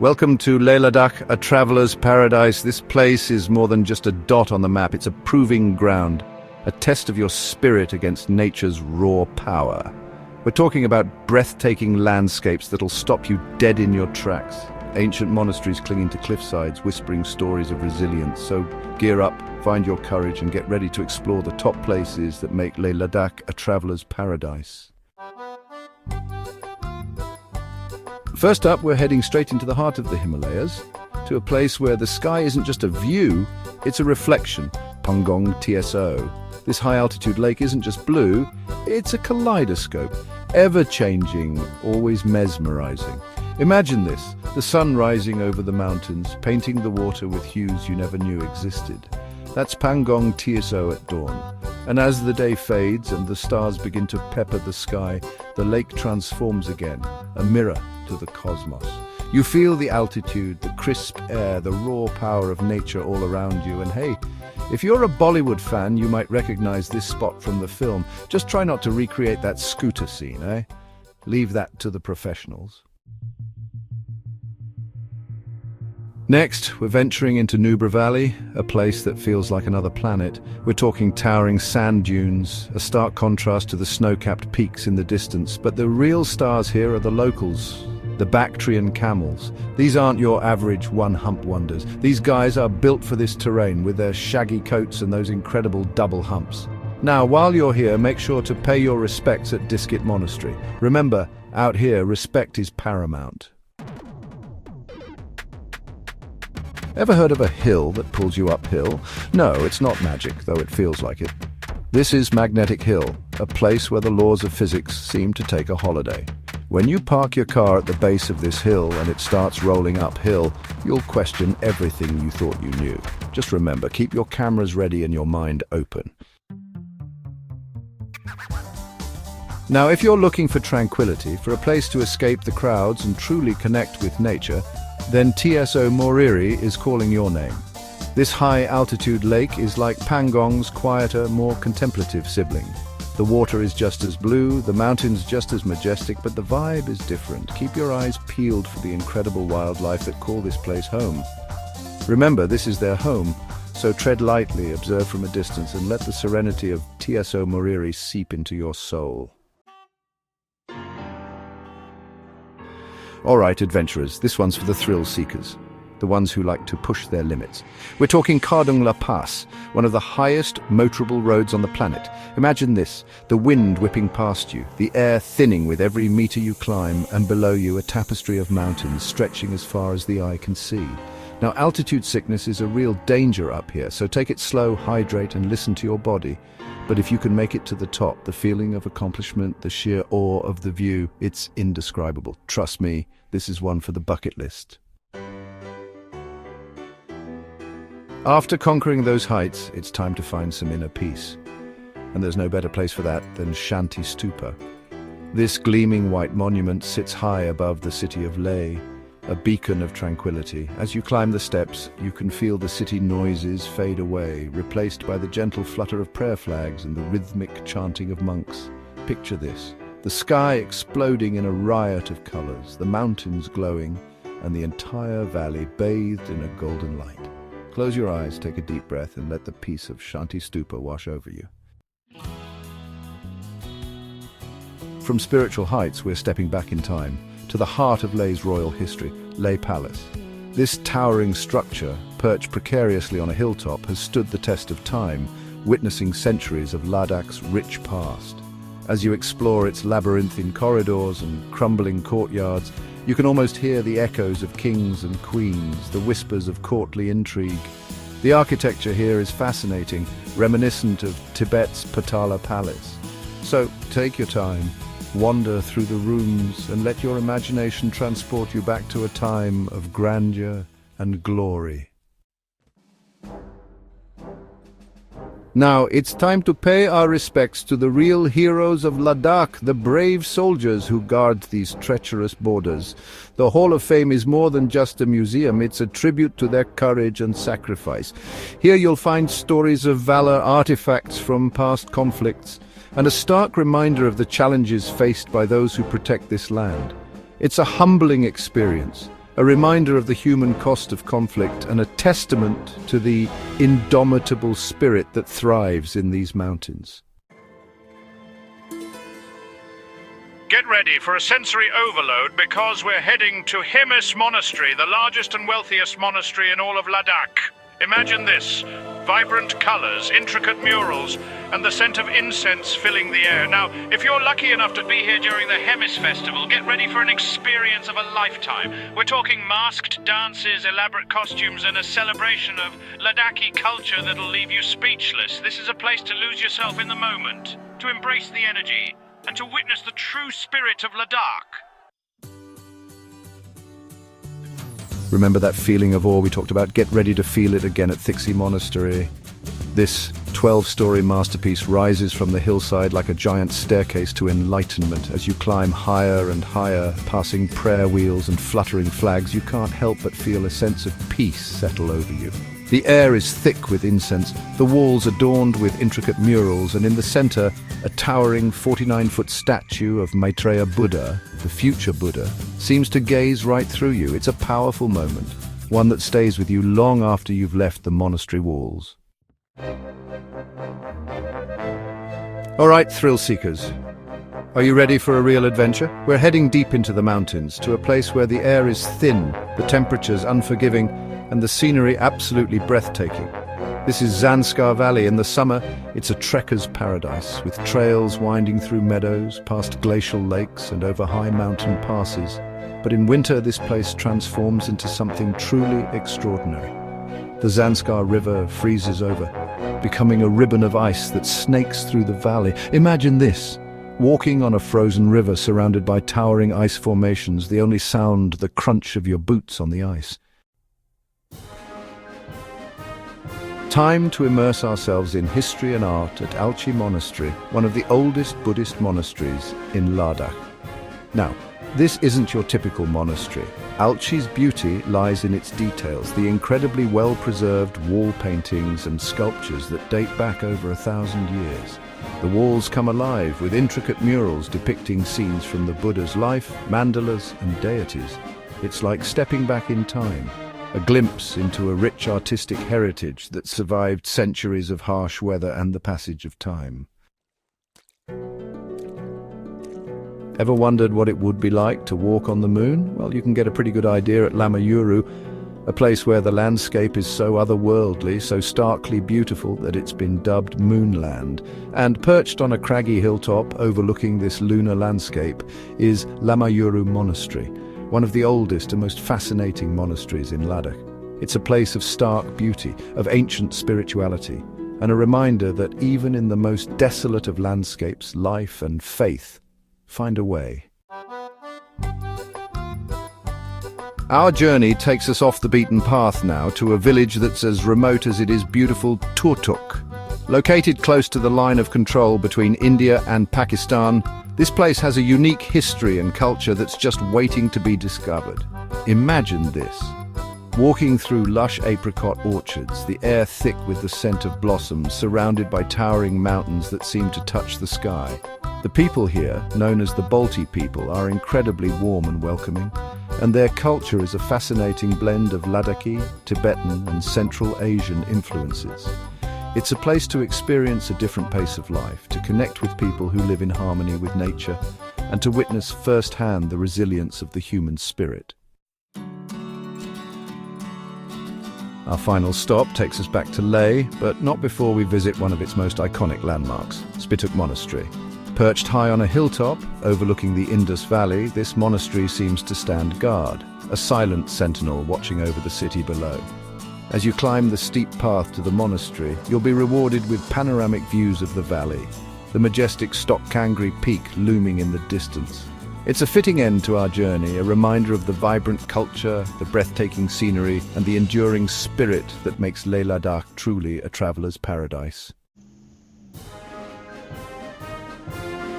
Welcome to Leh-Ladakh, a traveler's paradise. This place is more than just a dot on the map. It's a proving ground, a test of your spirit against nature's raw power. We're talking about breathtaking landscapes that'll stop you dead in your tracks. Ancient monasteries clinging to cliffsides, whispering stories of resilience. So gear up, find your courage, and get ready to explore the top places that make Leh-Ladakh a traveler's paradise. First up, we're heading straight into the heart of the Himalayas, to a place where the sky isn't just a view, it's a reflection, Pangong Tso. This high-altitude lake isn't just blue, it's a kaleidoscope, ever-changing, always mesmerizing. Imagine this, the sun rising over the mountains, painting the water with hues you never knew existed. That's Pangong Tso at dawn. And as the day fades and the stars begin to pepper the sky, the lake transforms again, a mirror to the cosmos. You feel the altitude, the crisp air, the raw power of nature all around you. And hey, if you're a Bollywood fan, you might recognize this spot from the film. Just try not to recreate that scooter scene, eh? Leave that to the professionals. Next, we're venturing into Nubra Valley, a place that feels like another planet. We're talking towering sand dunes, a stark contrast to the snow-capped peaks in the distance. But the real stars here are the locals, the Bactrian camels. These aren't your average one-hump wonders. These guys are built for this terrain with their shaggy coats and those incredible double humps. Now, while you're here, make sure to pay your respects at Alchi Monastery. Remember, out here, respect is paramount. Ever heard of a hill that pulls you uphill? No, it's not magic, though it feels like it. This is Magnetic Hill, a place where the laws of physics seem to take a holiday. When you park your car at the base of this hill and it starts rolling uphill, you'll question everything you thought you knew. Just remember, keep your cameras ready and your mind open. Now, if you're looking for tranquility, for a place to escape the crowds and truly connect with nature, then Tso Moriri is calling your name. This high-altitude lake is like Pangong's quieter, more contemplative sibling. The water is just as blue, the mountains just as majestic, but the vibe is different. Keep your eyes peeled for the incredible wildlife that call this place home. Remember, this is their home, so tread lightly, observe from a distance, and let the serenity of Tso Moriri seep into your soul. All right, adventurers, this one's for the thrill seekers, the ones who like to push their limits. We're talking Khardung La Pass, one of the highest motorable roads on the planet. Imagine this, the wind whipping past you, the air thinning with every meter you climb, and below you a tapestry of mountains stretching as far as the eye can see. Now, altitude sickness is a real danger up here, so take it slow, hydrate, and listen to your body. But if you can make it to the top, the feeling of accomplishment, the sheer awe of the view, it's indescribable. Trust me, this is one for the bucket list. After conquering those heights, it's time to find some inner peace. And there's no better place for that than Shanti Stupa. This gleaming white monument sits high above the city of Leh, a beacon of tranquility. As you climb the steps, you can feel the city noises fade away, replaced by the gentle flutter of prayer flags and the rhythmic chanting of monks. Picture this, the sky exploding in a riot of colors, the mountains glowing, and the entire valley bathed in a golden light. Close your eyes, take a deep breath, and let the peace of Shanti Stupa wash over you. From spiritual heights, we're stepping back in time, to the heart of Leh's royal history, Leh Palace. This towering structure, perched precariously on a hilltop, has stood the test of time, witnessing centuries of Ladakh's rich past. As you explore its labyrinthine corridors and crumbling courtyards, you can almost hear the echoes of kings and queens, the whispers of courtly intrigue. The architecture here is fascinating, reminiscent of Tibet's Potala Palace. So take your time, wander through the rooms, and let your imagination transport you back to a time of grandeur and glory. Now, it's time to pay our respects to the real heroes of Ladakh, the brave soldiers who guard these treacherous borders. The Hall of Fame is more than just a museum, it's a tribute to their courage and sacrifice. Here you'll find stories of valor, artifacts from past conflicts, and a stark reminder of the challenges faced by those who protect this land. It's a humbling experience, a reminder of the human cost of conflict and a testament to the indomitable spirit that thrives in these mountains. Get ready for a sensory overload because we're heading to Alchi Monastery, the largest and wealthiest monastery in all of Ladakh. Imagine this: vibrant colors, intricate murals, and the scent of incense filling the air. Now, if you're lucky enough to be here during the Hemis Festival, get ready for an experience of a lifetime. We're talking masked dances, elaborate costumes, and a celebration of Ladakhi culture that'll leave you speechless. This is a place to lose yourself in the moment, to embrace the energy, and to witness the true spirit of Ladakh. Remember that feeling of awe we talked about? Get ready to feel it again at Alchi Monastery. This 12-story masterpiece rises from the hillside like a giant staircase to enlightenment. As you climb higher and higher, passing prayer wheels and fluttering flags, you can't help but feel a sense of peace settle over you. The air is thick with incense, the walls adorned with intricate murals, and in the center, a towering 49-foot statue of Maitreya Buddha, the future Buddha, seems to gaze right through you. It's a powerful moment, one that stays with you long after you've left the monastery walls. All right, thrill seekers. Are you ready for a real adventure? We're heading deep into the mountains, to a place where the air is thin, the temperature's unforgiving, and the scenery absolutely breathtaking. This is Zanskar Valley. In the summer, it's a trekker's paradise, with trails winding through meadows, past glacial lakes and over high mountain passes. But in winter, this place transforms into something truly extraordinary. The Zanskar River freezes over, becoming a ribbon of ice that snakes through the valley. Imagine this: walking on a frozen river surrounded by towering ice formations, the only sound the crunch of your boots on the ice. Time to immerse ourselves in history and art at Alchi Monastery, one of the oldest Buddhist monasteries in Ladakh. Now, this isn't your typical monastery. Alchi's beauty lies in its details, the incredibly well-preserved wall paintings and sculptures that date back over 1,000 years. The walls come alive with intricate murals depicting scenes from the Buddha's life, mandalas and deities. It's like stepping back in time, a glimpse into a rich artistic heritage that survived centuries of harsh weather and the passage of time. Ever wondered what it would be like to walk on the moon? Well, you can get a pretty good idea at Lamayuru, a place where the landscape is so otherworldly, so starkly beautiful that it's been dubbed Moonland. And perched on a craggy hilltop overlooking this lunar landscape is Lamayuru Monastery, one of the oldest and most fascinating monasteries in Ladakh. It's a place of stark beauty, of ancient spirituality, and a reminder that even in the most desolate of landscapes, life and faith find a way. Our journey takes us off the beaten path now to a village that's as remote as it is beautiful, Turtuk. Located close to the line of control between India and Pakistan, this place has a unique history and culture that's just waiting to be discovered. Imagine this: walking through lush apricot orchards, the air thick with the scent of blossoms, surrounded by towering mountains that seem to touch the sky. The people here, known as the Balti people, are incredibly warm and welcoming, and their culture is a fascinating blend of Ladakhi, Tibetan and Central Asian influences. It's a place to experience a different pace of life, to connect with people who live in harmony with nature, and to witness firsthand the resilience of the human spirit. Our final stop takes us back to Leh, but not before we visit one of its most iconic landmarks, Turtuk Monastery. Perched high on a hilltop, overlooking the Indus Valley, this monastery seems to stand guard, a silent sentinel watching over the city below. As you climb the steep path to the monastery, you'll be rewarded with panoramic views of the valley, the majestic Stokkangri peak looming in the distance. It's a fitting end to our journey, a reminder of the vibrant culture, the breathtaking scenery, and the enduring spirit that makes Leh-Ladakh truly a traveler's paradise.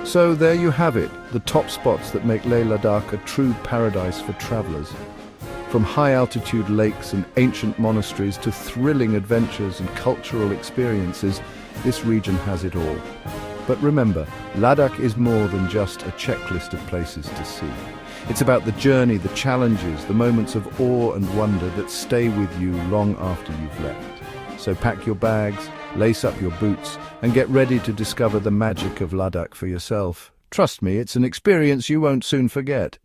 So there you have it, the top spots that make Leh-Ladakh a true paradise for travelers. From high-altitude lakes and ancient monasteries to thrilling adventures and cultural experiences, this region has it all. But remember, Ladakh is more than just a checklist of places to see. It's about the journey, the challenges, the moments of awe and wonder that stay with you long after you've left. So pack your bags, lace up your boots, and get ready to discover the magic of Ladakh for yourself. Trust me, it's an experience you won't soon forget.